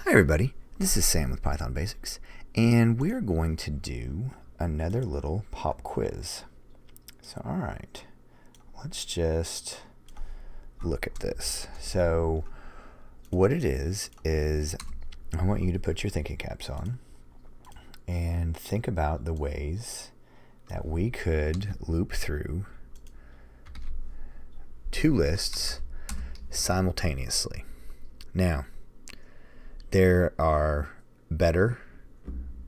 Hi everybody, this is Sam with Python Basics, and we're going to do another little pop quiz. So alright, let's just look at this. So what it is I want you to put your thinking caps on and think about the ways that we could loop through two lists simultaneously. Now, there are better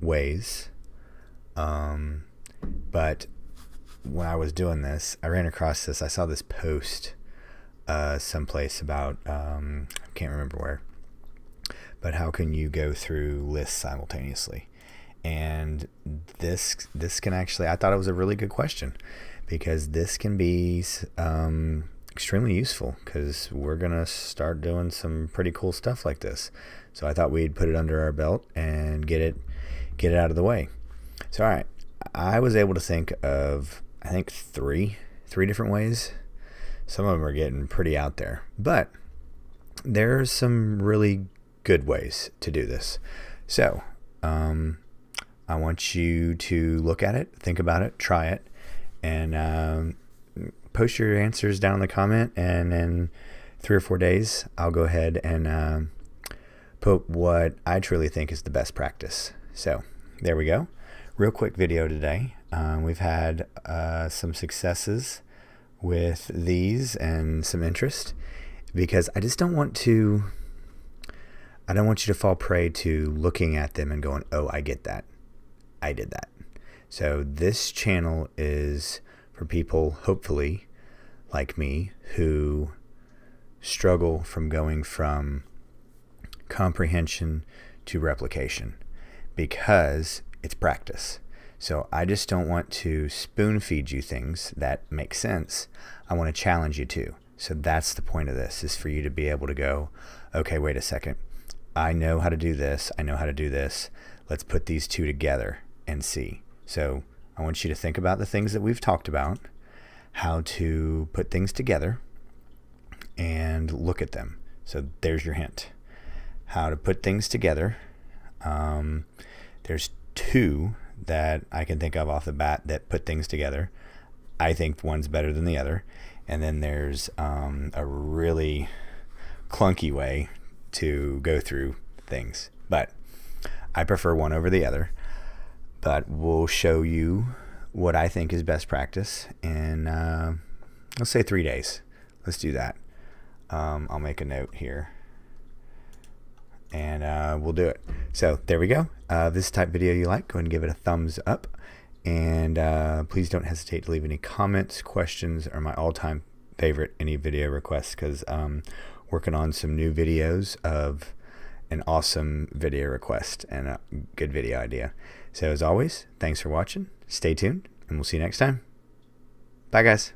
ways, but when I was doing this, I ran across this. I saw this post someplace about, I can't remember where, but how can you go through lists simultaneously? And this can actually, I thought it was a really good question, because this can be extremely useful, because we're gonna start doing some pretty cool stuff like this. So I thought we'd put it under our belt and get it out of the way. So all right, I was able to think of, I think three different ways. Some of them are getting pretty out there, but there's some really good ways to do this. So I want you to look at it, think about it, try it, and post your answers down in the comment, and in 3 or 4 days I'll go ahead and put what I truly think is the best practice. So there we go. Real quick video today. We've had some successes with these and some interest, because I just don't want you to fall prey to looking at them and going, oh, I get that, I did that. So this channel is for people, hopefully, like me, who struggle from going from comprehension to replication, because it's practice. So I just don't want to spoon feed you things that make sense. I want to challenge you too. So that's the point of this, is for you to be able to go, okay, wait a second, I know how to do this, I know how to do this, let's put these two together and see. So I want you to think about the things that we've talked about, how to put things together, and look at them. So there's your hint. How to put things together. There's two that I can think of off the bat that put things together. I think one's better than the other. And then there's a really clunky way to go through things, but I prefer one over the other. But we'll show you what I think is best practice in, let's say 3 days. Let's do that. I'll make a note here, and we'll do it. So there we go. This type of video you like, go ahead and give it a thumbs up, and please don't hesitate to leave any comments, questions, or my all-time favorite, any video requests, because working on some new videos of an awesome video request and a good video idea. So as always, thanks for watching, stay tuned, and we'll see you next time. Bye guys.